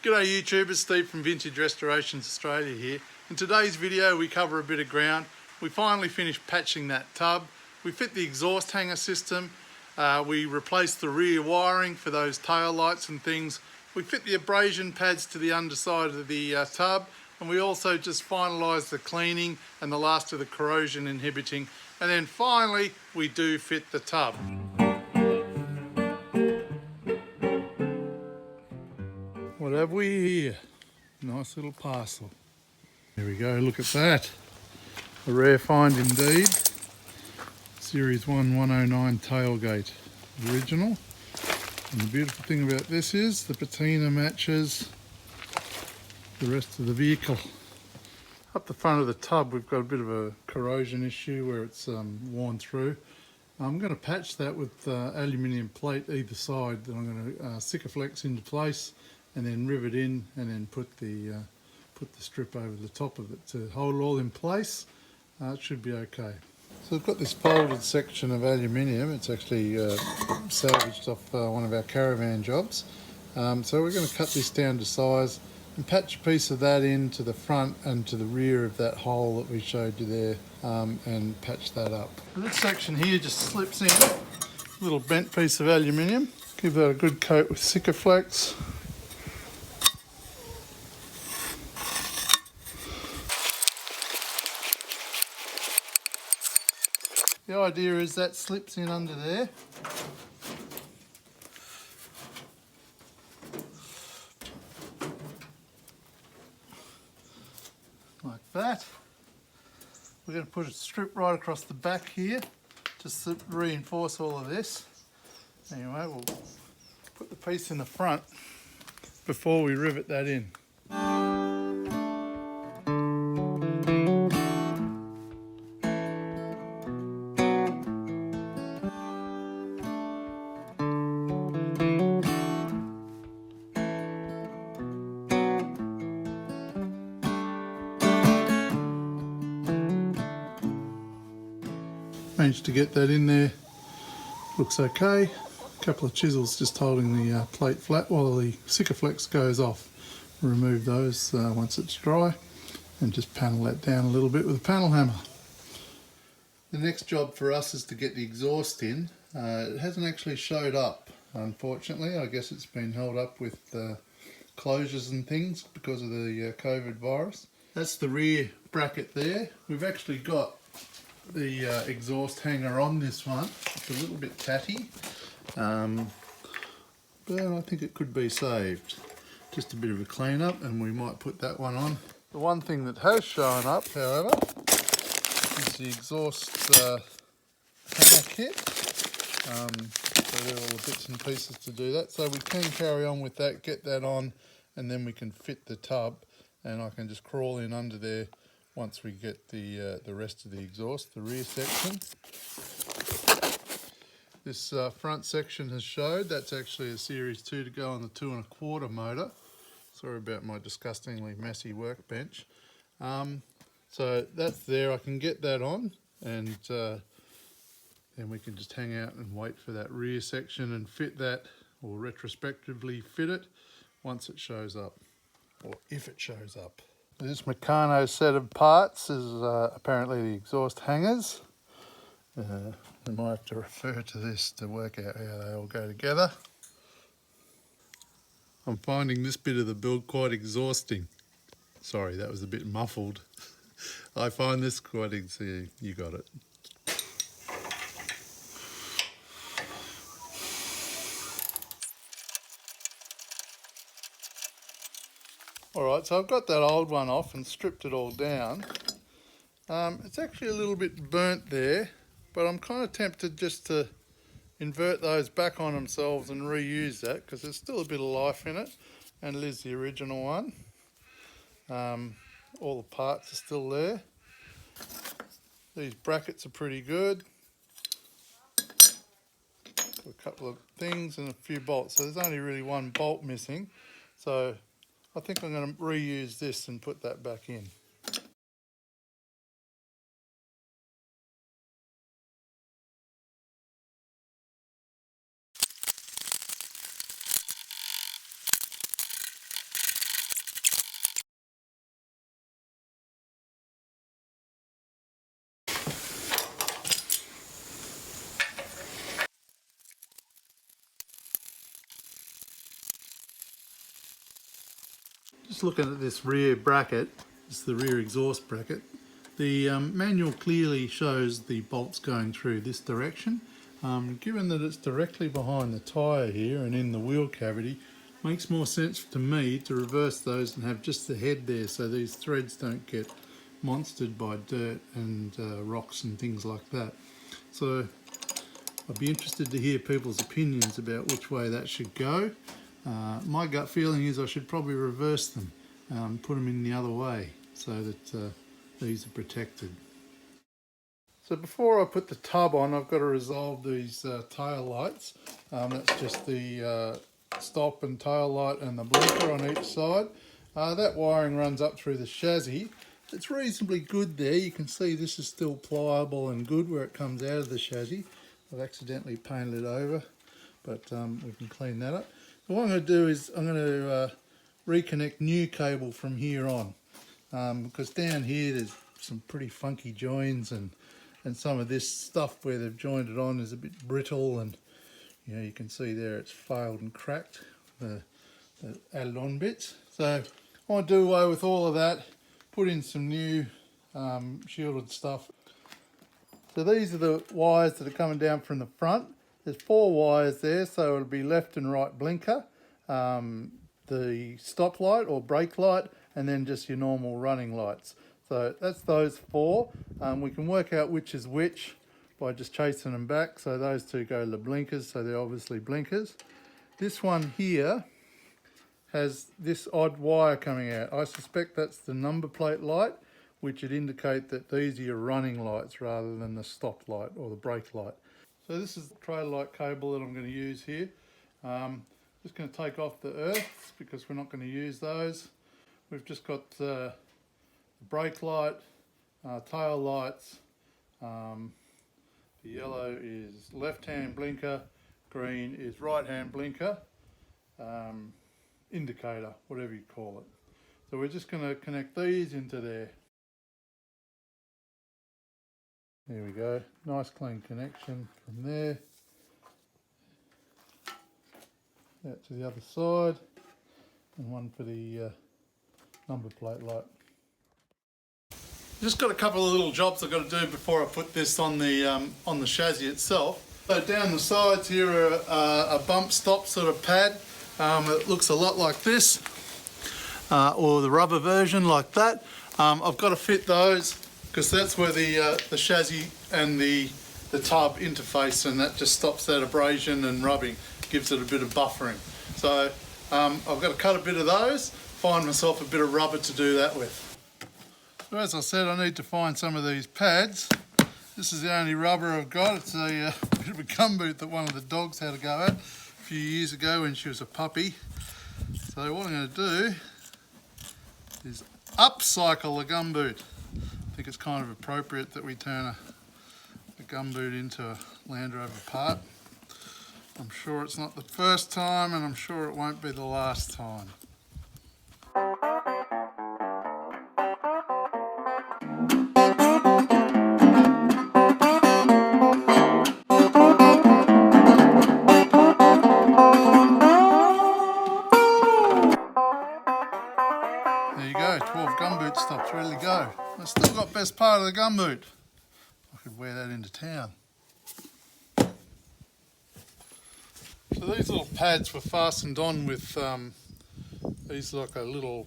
G'day YouTubers, Steve from Vintage Restorations Australia here. In today's video we cover a bit of ground. We finally finished patching that tub. We fit the exhaust hanger system. We replaced the rear wiring for those tail lights and things. We fit the abrasion pads to the underside of the tub, and we also just finalised the cleaning and the last of the corrosion inhibiting. And then finally we do fit the tub. What have we here? Nice little parcel. There we go, look at that. A rare find indeed. Series 1 109 tailgate, original. And the beautiful thing about this is the patina matches the rest of the vehicle. Up the front of the tub we've got a bit of a corrosion issue where it's worn through. I'm going to patch that with aluminium plate either side. Then I'm going to Sikaflex into place and then rivet in and then put the strip over the top of it to hold it all in place. It should be okay. So I've got this folded section of aluminium. It's actually salvaged off one of our caravan jobs. So we're going to cut this down to size and patch a piece of that into the front and to the rear of that hole that we showed you there, and patch that up. This section here just slips in, a little bent piece of aluminium. Give that a good coat with Sikaflex. The idea is that slips in under there. Like that. We're going to put a strip right across the back here just to reinforce all of this. Anyway, we'll put the piece in the front before we rivet that in. Managed to get that in there, looks okay. A couple of chisels just holding the plate flat while the Sikaflex goes off. Remove those once it's dry and just panel that down a little bit with a panel hammer. The next job for us is to get the exhaust in. It hasn't actually showed up, unfortunately. I guess it's been held up with closures and things because of the COVID virus. That's the rear bracket there. We've actually got the exhaust hanger on this one. It's a little bit tatty, but I think it could be saved. Just a bit of a clean up and we might put that one on. The one thing that has shown up, however, is the exhaust hanger kit. So there are all the bits and pieces to do that. So we can carry on with that, get that on, and then we can fit the tub, and I can just crawl in under there once we get the rest of the exhaust, the rear section. This front section has showed. That's actually a Series 2 to go on the 2 1/4 motor. Sorry about my disgustingly messy workbench. So that's there. I can get that on, and then we can just hang out and wait for that rear section and fit that, or retrospectively fit it once it shows up, or if it shows up. This Meccano set of parts is apparently the exhaust hangers. We might have to refer to this to work out how they all go together. I'm finding this bit of the build quite exhausting. Sorry, that was a bit muffled. I find this quite exhausting. You got it. Alright, so I've got that old one off and stripped it all down. It's actually a little bit burnt there, but I'm kind of tempted just to invert those back on themselves and reuse that, because there's still a bit of life in it, and it is the original one. All the parts are still there. These brackets are pretty good. A couple of things and a few bolts, so there's only really one bolt missing. So I think I'm going to reuse this and put that back in. Just looking at this rear bracket, it's the rear exhaust bracket. The manual clearly shows the bolts going through this direction. Given that it's directly behind the tyre here and in the wheel cavity, makes more sense to me to reverse those and have just the head there so these threads don't get monstered by dirt and rocks and things like that. So I'd be interested to hear people's opinions about which way that should go. My gut feeling is I should probably reverse them, put them in the other way so that these are protected. So before I put the tub on, I've got to resolve these tail lights. That's just the stop and tail light and the blinker on each side. That wiring runs up through the chassis. It's reasonably good there. You can see this is still pliable and good where it comes out of the chassis. I've accidentally painted it over, but we can clean that up. So what I'm going to do is I'm going to reconnect new cable from here on, because down here there's some pretty funky joins and some of this stuff where they've joined it on is a bit brittle, and you can see there it's failed and cracked, the added on bits. So I want to do away with all of that, put in some new shielded stuff. So these are the wires that are coming down from the front. There's 4 wires there, so it'll be left and right blinker, the stop light or brake light, and then just your normal running lights. So that's those 4. We can work out which is which by just chasing them back. So those 2 go to the blinkers, so they're obviously blinkers. This one here has this odd wire coming out. I suspect that's the number plate light, which would indicate that these are your running lights rather than the stop light or the brake light. So this is the trailer light cable that I'm going to use here. Just going to take off the earths because we're not going to use those. We've just got the brake light, tail lights. The yellow is left hand blinker, green is right hand blinker, indicator, whatever you call it. So we're just going to connect these into there. There we go, nice clean connection from there. Out to the other side, and one for the number plate light. Just got a couple of little jobs I've got to do before I put this on the chassis itself. So down the sides here are a bump stop sort of pad. It looks a lot like this, or the rubber version like that. I've got to fit those because that's where the chassis and the tub interface, and that just stops that abrasion and rubbing, gives it a bit of buffering. So I've got to cut a bit of those, find myself a bit of rubber to do that with. So as I said, I need to find some of these pads. This is the only rubber I've got. It's a bit of a gumboot that one of the dogs had a go at a few years ago when she was a puppy. So what I'm going to do is upcycle a gumboot. I think it's kind of appropriate that we turn a gumboot into a Land Rover part. I'm sure it's not the first time, and I'm sure it won't be the last time. There you go, 12 gumboot stops ready to go. I've still got best part of the gumboot. I could wear that into town. So these little pads were fastened on with these like a little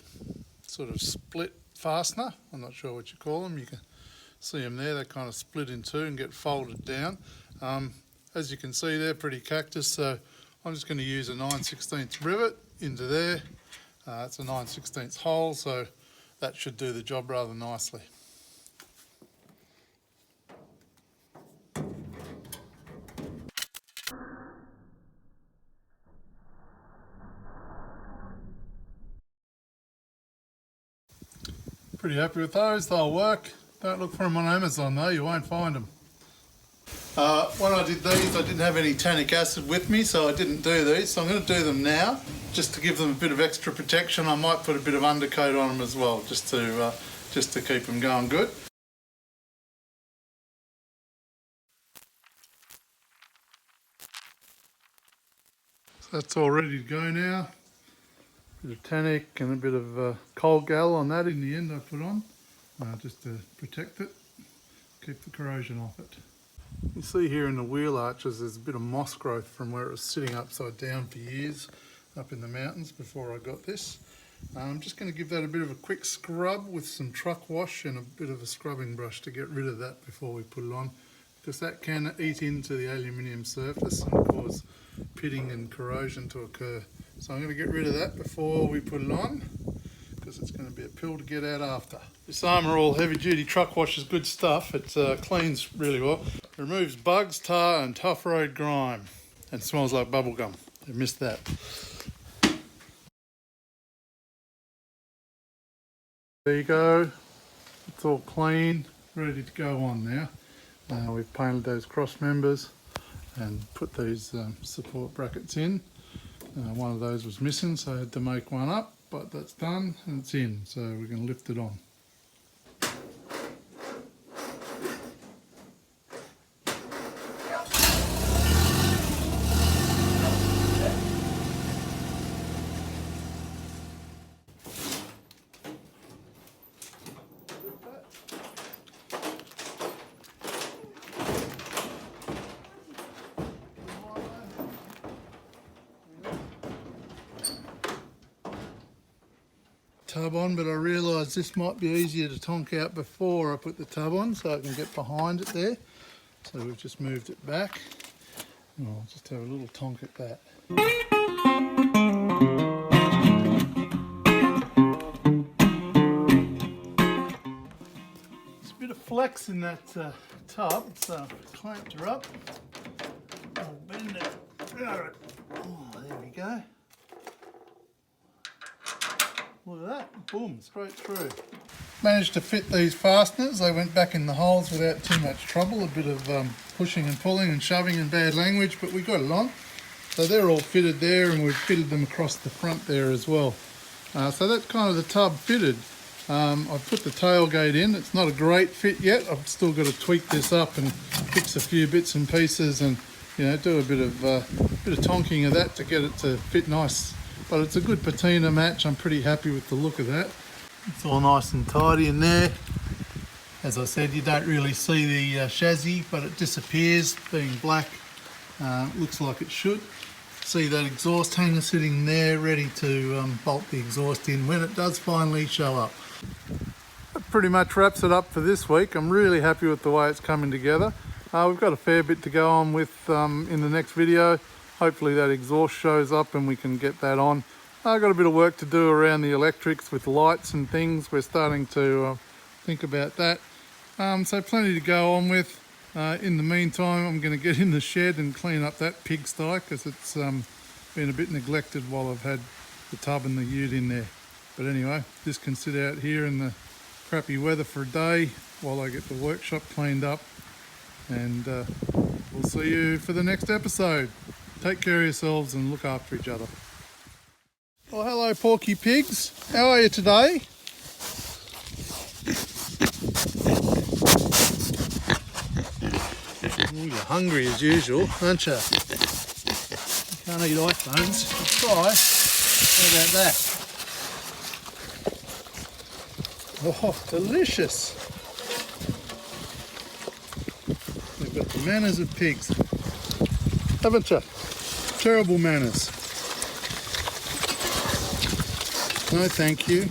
sort of split fastener. I'm not sure what you call them. You can see them there. They kind of split in two and get folded down. As you can see, they're pretty cactus. So I'm just going to use a 9/16 rivet into there. It's a 9/16 hole, so that should do the job rather nicely. Pretty happy with those, they'll work. Don't look for them on Amazon though, you won't find them. When I did these, I didn't have any tannic acid with me, so I didn't do these. So I'm going to do them now, just to give them a bit of extra protection. I might put a bit of undercoat on them as well, just to keep them going good. So that's all ready to go now. bit of tannic and a bit of coal gal on that in the end I put on, just to protect it, keep the corrosion off it. You see here in the wheel arches there's a bit of moss growth from where it was sitting upside down for years up in the mountains before I got this. I'm just going to give that a bit of a quick scrub with some truck wash and a bit of a scrubbing brush to get rid of that before we put it on, because that can eat into the aluminium surface and cause pitting and corrosion to occur. So I'm going to get rid of that before we put it on, because it's going to be a pill to get out after. This Armour All heavy duty truck wash is good stuff. It cleans really well. It removes bugs, tar and tough road grime, and smells like bubblegum. I missed that. There you go, it's all clean, ready to go on now. We've painted those cross members and put these support brackets in. One of those was missing, so I had to make one up, but that's done and it's in, so we're going to lift it on. Tub on, but I realised this might be easier to tonk out before I put the tub on, so I can get behind it there. So we've just moved it back, and I'll just have a little tonk at that. There's a bit of flex in that tub, so I've clamped her up. I'll bend it. Oh, there we go. Look at that, boom, straight through. Managed to fit these fasteners. They went back in the holes without too much trouble. A bit of pushing and pulling and shoving and bad language, but we got it on. So they're all fitted there, and we've fitted them across the front there as well. So that's kind of the tub fitted. I've put the tailgate in. It's not a great fit yet. I've still got to tweak this up and fix a few bits and pieces, and do a bit of tonking of that to get it to fit nice. But it's a good patina match. I'm pretty happy with the look of that. It's all nice and tidy in there. As I said, you don't really see the chassis, but it disappears being black. Looks like it should. See that exhaust hanger sitting there ready to bolt the exhaust in when it does finally show up. That pretty much wraps it up for this week. I'm really happy with the way it's coming together. We've got a fair bit to go on with in the next video. Hopefully that exhaust shows up and we can get that on. I've got a bit of work to do around the electrics with lights and things. We're starting to think about that. So plenty to go on with. In the meantime, I'm going to get in the shed and clean up that pigsty, because it's been a bit neglected while I've had the tub and the ute in there. But anyway, this can sit out here in the crappy weather for a day while I get the workshop cleaned up. And we'll see you for the next episode. Take care of yourselves and look after each other. Well, hello Porky Pigs. How are you today? Oh, you're hungry as usual, aren't you? You can't eat iPhones. You try. How about that? Oh, delicious. They've got the manners of pigs, haven't you? Terrible manners. No, thank you.